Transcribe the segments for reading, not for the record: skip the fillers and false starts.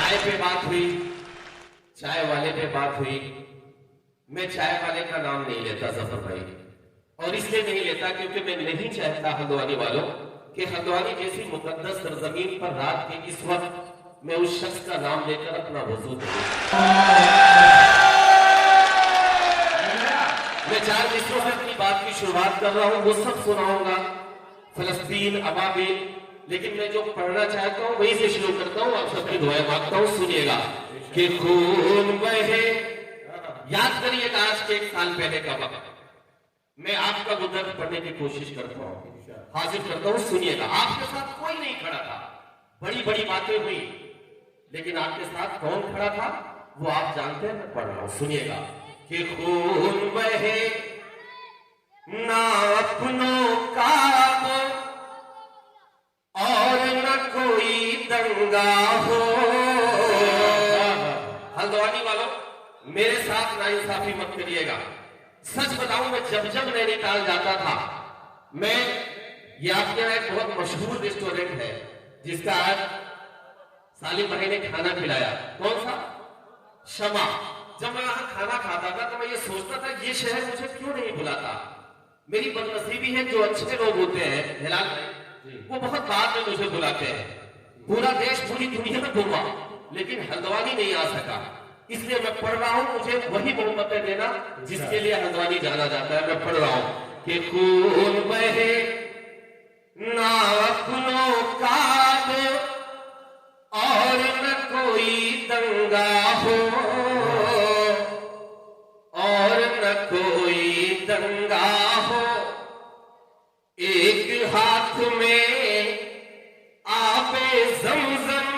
चाय पे बात हुई, चाय वाले पे बात हुई। मैं चाय वाले का नाम नहीं लेता जफर भाई, और इसलिए नहीं लेता क्योंकि मैं नहीं चाहता हल्द्वानी वालों कि हल्द्वानी जैसी मुकद्दस सरजमीन पर रात के इस वक्त मैं उस शख्स का नाम लेकर अपना वजू करूं। मैं 4 मिसरों से अपनी बात की शुरुआत कर रहा हूं, वो सब सुनाऊंगा, फलस्तीन, अबाबिल, लेकिन मैं जो पढ़ना चाहता हूं वहीं से शुरू करता हूं। आप सबकी दुआएं मांगता हूं, सुनिएगा कि खून बहे। याद करिएगा आज के 1 साल पहले का वक्त, मैं आपका वो दर्द पढ़ने की कोशिश करता हूं, हाजिर करता हूं, सुनिएगा। आपके साथ कोई नहीं खड़ा था, बड़ी बड़ी बातें हुई, लेकिन आपके साथ कौन खड़ा था वो आप जानते हैं, मैं पढ़ रहा हूं, सुनिएगा कि खून बहे ना अपनों का और न कोई दंगा हो। हल्द्वानी वालों, मेरे साथ नाइंसाफी मत करिएगा। सच बताऊं, मैं जब जब नैनीताल जाता था, मैं ये आपके यहाँ एक बहुत मशहूर रेस्टोरेंट है जिसका आज सालिम भाई ने खाना खिलाया, कौन सा, शमा। जब मैं वहां खाना खाता था तो मैं ये सोचता था ये शहर मुझे क्यों नहीं बुलाता। मेरी बदनसीबी है, जो अच्छे लोग होते हैं हिलाल भाई, वो बहुत बाद में मुझे बुलाते हैं। पूरा देश, पूरी दुनिया में घूमा, लेकिन हल्द्वानी नहीं आ सका, इसलिए मैं पढ़ रहा हूं। मुझे वही मोहब्बतें देना जिसके लिए हल्द्वानी जाना जाता है। मैं पढ़ रहा हूं कि खून बहे ना अपनों का और न कोई दंगा हो, और न कोई दंगा हो। एक हाथ में आबे ज़मज़म,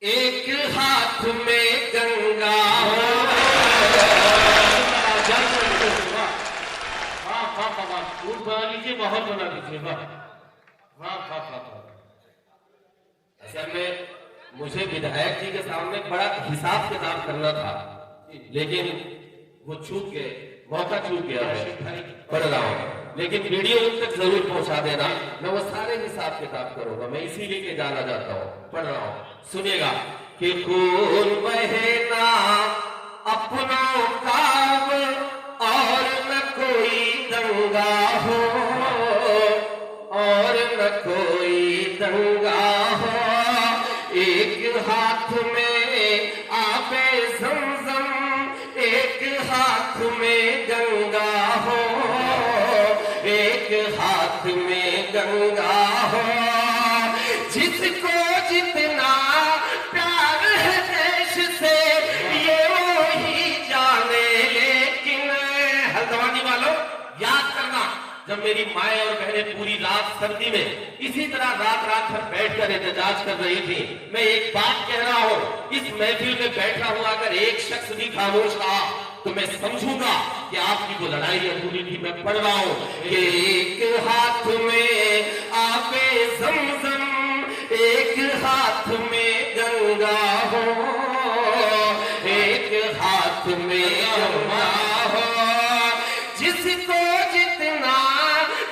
एक हाथ में गंगा हो। बना लीजिए, बहुत बना लीजिए। असल में मुझे विधायक जी के सामने बड़ा हिसाब किताब करना था, लेकिन वो चूक गए, मौका चूक गया है। पढ़ रहा हूं, लेकिन वीडियो उन तक जरूर पहुंचा देना, मैं वो सारे हिसाब किताब करूंगा, मैं इसी लेके जाना चाहता हूं। पढ़ रहा हूं, सुनिएगा कि खून बहे ना अपनों का और न कोई दंगा हो, और न कोई दंगा हो। एक हाथ में आबे ज़मज़म, एक हाथ में गंगा हो, एक हाथ में गंगा हो। जिसको जितना प्यार है देश से ये वो ही जाने, लेकिन हल्द्वानी वालों याद करना, जब मेरी माए और बहनें पूरी रात सर्दी में इसी तरह रात रात भर बैठकर एहतजाज कर रही थी, मैं एक बात कह रहा हूं, इस महफिल में बैठा हुआ अगर एक शख्स भी खामोश रहा तो मैं समझूंगा कि आपकी वो लड़ाई अधूरी थी। मैं पढ़ रहा हूं कि एक हाथ में आबे ज़मज़म, एक हाथ में गंगा हो, एक हाथ में गंगा हो। जिसको जितना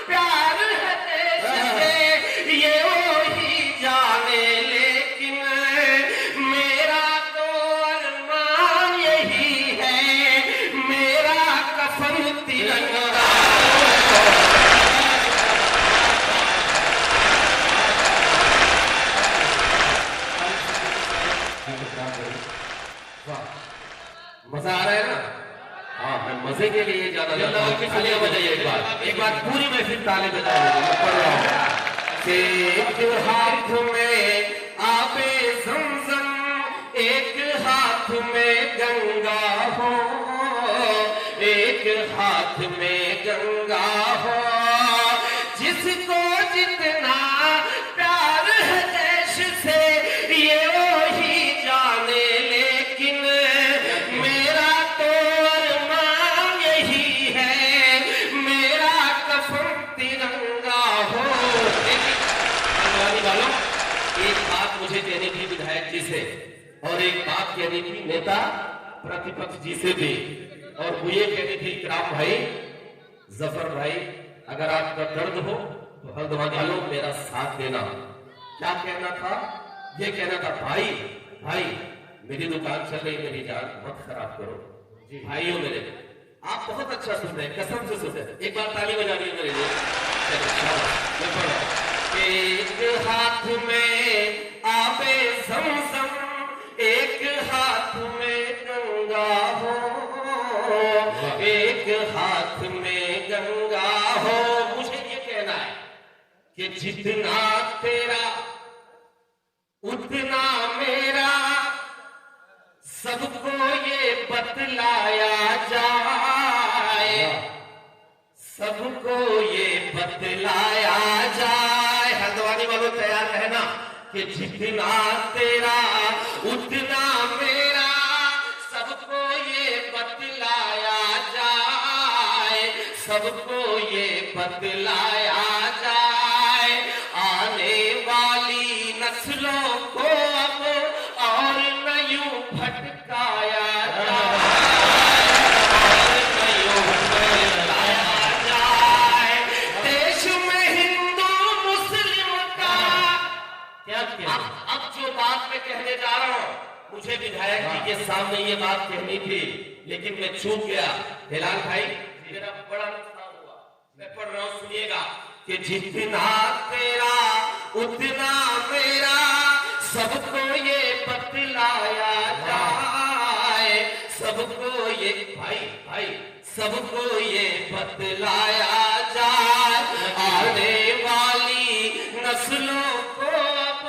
प्यार है देश से ये वो ही जाने, लेकिन मेरा तो अरमान यही है, मेरा कफन तिरंगा। मजा आ रहा है ना? हाँ, मैं मजे के लिए जाना चाहता हूँ। तालियां बजाइए एक बार पूरी महफिल ताले बजाइए। मैं पढ़ रहा हूँ कि एक हाथ में आबे ज़मज़म, एक हाथ में गंगा हो, एक हाथ में गंगा हो। जिसको जितना प्यार है देश से ये वो ही जाने, लेकिन मेरा तो अरमान यही है, मेरा कफन तिरंगा हो। वालों, एक बात मुझे कहनी थी विधायक जी से, और एक बात कहनी थी नेता प्रतिपक्ष जी से भी, और वो ये कहनी थी इकराम भाई, जफर भाई, अगर आपका दर्द हो तो हल्द्वानी वालों मेरा साथ देना। क्या कहना था ये कहना था भाई भाई मेरी दुकान चल रही, मेरी जान मत खराब करो। भाइयों मेरे, आप बहुत अच्छा सुनते हैं, कसम से सुनते हैं। एक बार ताली बजा दी मेरे लिए। एक हाथ में आबे ज़मज़म, एक हाथ में गंगा हो, एक हाथ में गंगा हो। मुझे ये कहना है कि जितना तेरा उतना मेरा, सबको ये बतलाया जाए, सबको ये बतलाया जाए। हल्द्वानी वालों तैयार रहना कि जितना तेरा उतना मेरा, सबको ये बतलाया जाए, सबको ये बतलाया जाए। आने वाली नस्लों को अब और न यूं भटकाया जाए, देश में हिंदू मुस्लिम का क्या। अब जो बात मैं कहने जा रहा हूं, मुझे विधायक जी के सामने ये बात कहनी थी, लेकिन मैं चूक गया। हिलाल भाई मेरा बड़ा नुकसान हुआ। मैं पढ़ रहा हूं, सुनिएगा कि जितना तेरा उतना मेरा, सबको ये बतलाया जाए, सबको ये भाई भाई सबको ये बतलाया जाए। आने वाली नस्लों को अब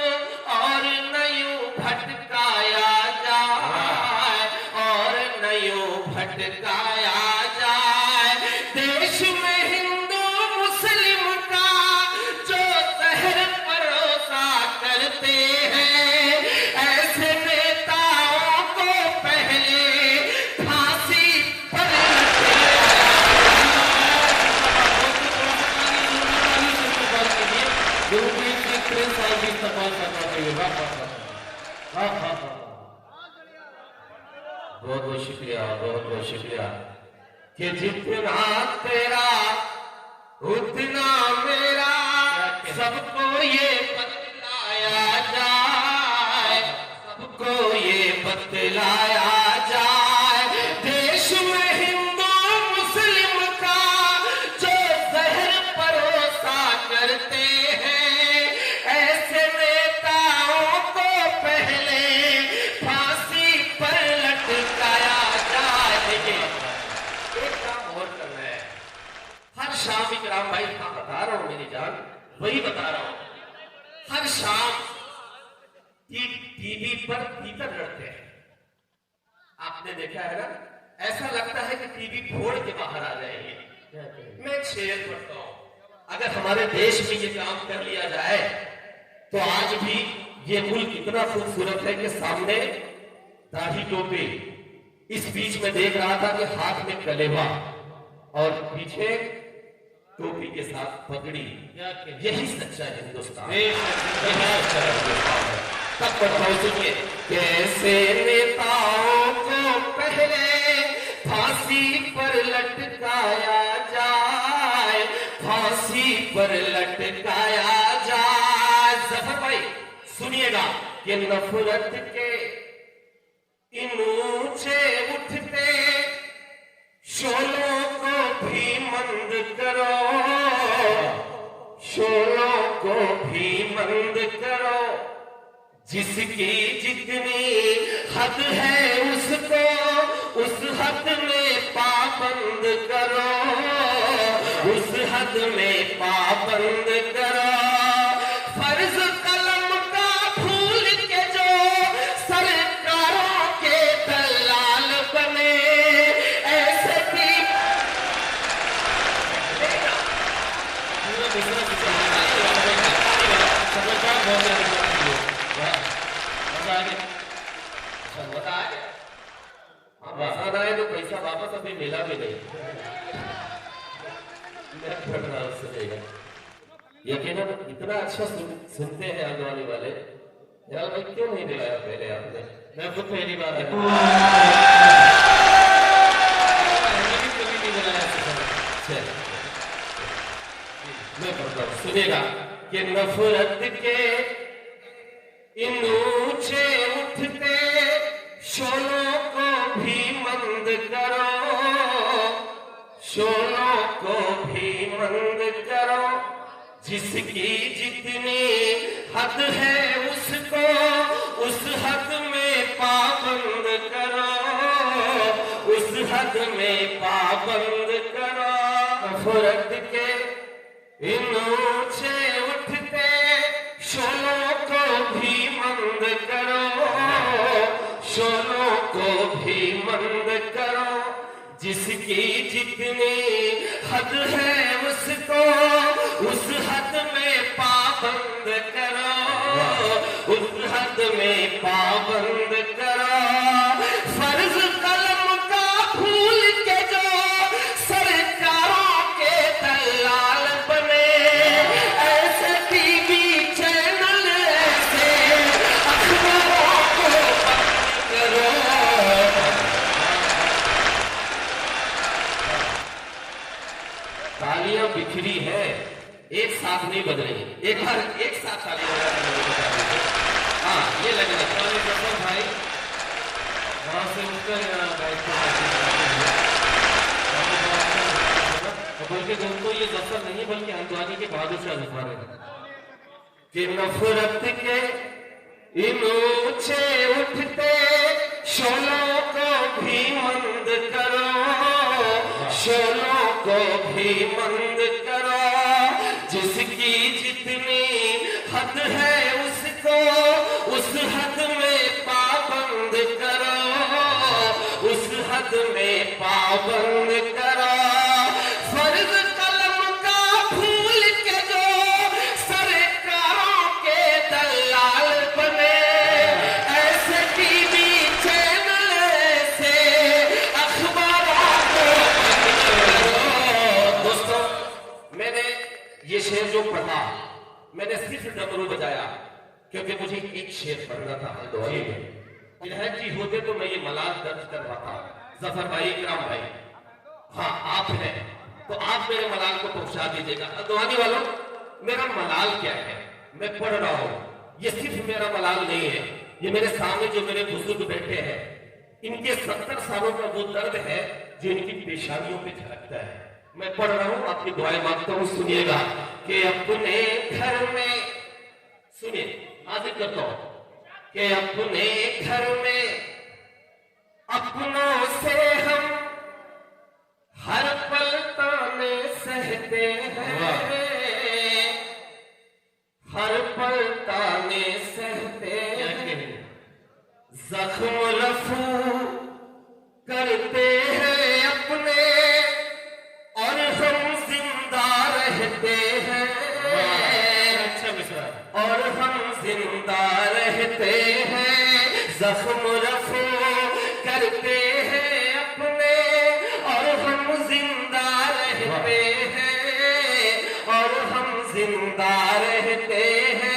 और न यूं भटकाया जाए, और न यूं भटकाया जाए। देश में हिंदू मुस्लिम का जो जहर परोसा करते हैं, ऐसे नेताओं को पहले फांसी पर बहुत बहुत शुक्रिया, बहुत बहुत शुक्रिया। कि जितना तेरा उतना मेरा, सबको ये बतलाया जाए, सबको ये बतलाया जाए। देश में हिंदू मुस्लिम का जो जहर परोसा करते हैं, ऐसे नेताओं को पहले फांसी पर लटकाया जाए। देखिए एक काम और करना है, हर शाम इकराम भाई, हाँ बता रहा हूं मेरी जान, वही बता रहा हूं। हर शाम टीवी पर भीतर लड़ते हैं, आपने देखा है ना। ऐसा लगता है कि टीवी फोड़ के बाहर आ जाएंगे। मैं शेर पढ़ता हूं, अगर हमारे देश में ये काम कर लिया जाए तो आज भी ये मुल्क इतना खूबसूरत है कि सामने दाढ़ी टोपी, इस बीच में देख रहा था कि हाथ में कलेवा और पीछे टोपी के साथ पगड़ी। यही सच्चा हिंदुस्तान, यही सच्चा हिंदुस्तान है। तब बताओ सुनिए, कैसे नेताओं को पहले फांसी पर लटकाया जाए, फांसी पर लटकाया जाए। जफर भाई सुनिएगा कि नफरत के इन ऊंचे उठते शोलों को भी मंद करो, शोलों को भी मंद करो। जिसकी जितनी हद है उसको उस हद में पाबंद करो, उस हद में पाबंद करो। फर्ज कलम का भूल के जो सरकारों के दलाल बने, ऐसे भी मसाद आए तो पैसा वापस अभी मिला भी नहीं। यकीनन इतना अच्छा सुनते हैं आगवानी वाले। यार भाई क्यों नहीं दिलाया पहले आपने? मैं खुद पहली बार है, कभी नहीं दिलाया। मैं पढ़ता हूं, सुनेगा कि नफरत के इन बंद करो, जिसकी जितनी हद है उसको उस हद में पाबंद करो, उस हद में पाबंद करो। नफरत के इन ऊंचे उठते शोलों को भी मंद करो, शोलों को भी मंद करो, जिसकी जितनी हद है उसको उस हद में पाबंद करो, उस हद में पाबंद करो। फर्ज कलम का फूल के जो सरकारों के दलाल बने, ऐसे टीवी चैनल ऐसे अखबारों को बंद करो। तालियां बिखरी है, एक साथ नहीं बज रही, एक बार एक साथ तालियां बजा। हाँ, ये लगेगा भाई वहां से उठकर बल्कि दोस्तों ये जफर नहीं बल्कि हल्द्वानी के बहादुर शाह जफर है कि नफरत के इन ऊंचे उठते शोलों को भी मंद करो, शोलों को भी मंद करो, जिसकी जितनी हद है उसको उस हद में पाबंद करो, उस हद में पाबंद करो। फर्ज कलम का फूल के जो सरकारों के दलाल बने, ऐसे टीवी चैनल ऐसे अखबारों को बंद करो। दोस्तों, मैंने ये शेर जो पढ़ा, मैंने सिर्फ डमरू बजाया क्योंकि मुझे एक शेर पढ़ना था हल्द्वानी में। विधायक जी होते तो मैं ये मलाल दर्ज करवाता। जफर भाई, इकराम भाई, हाँ आप हैं तो आप मेरे मलाल को पहुंचा दीजिएगा। हल्द्वानी वालों, मेरा मलाल क्या है मैं पढ़ रहा हूं। ये सिर्फ मेरा मलाल नहीं है, ये मेरे सामने जो मेरे बुजुर्ग बैठे हैं, इनके 70 सालों का वो दर्द है जो इनकी पेशानियों पे झलकता है। मैं पढ़ रहा हूं, आपकी दुआएं मांगता हूं, सुनिएगा कि अपने घर में, सुनिए हाजिर करता हूं कि अपने घर में अपनों से हम हर पल ताने सहते हैं, हर पल ताने सहते हैं, जख्म रफू करते हैं अपने और हम जिंदा रहते हैं, और हम जिंदा रहते हैं, जख्म रफू करते हैं अपने और हम जिंदा रहते हैं, और हम जिंदा रहते हैं।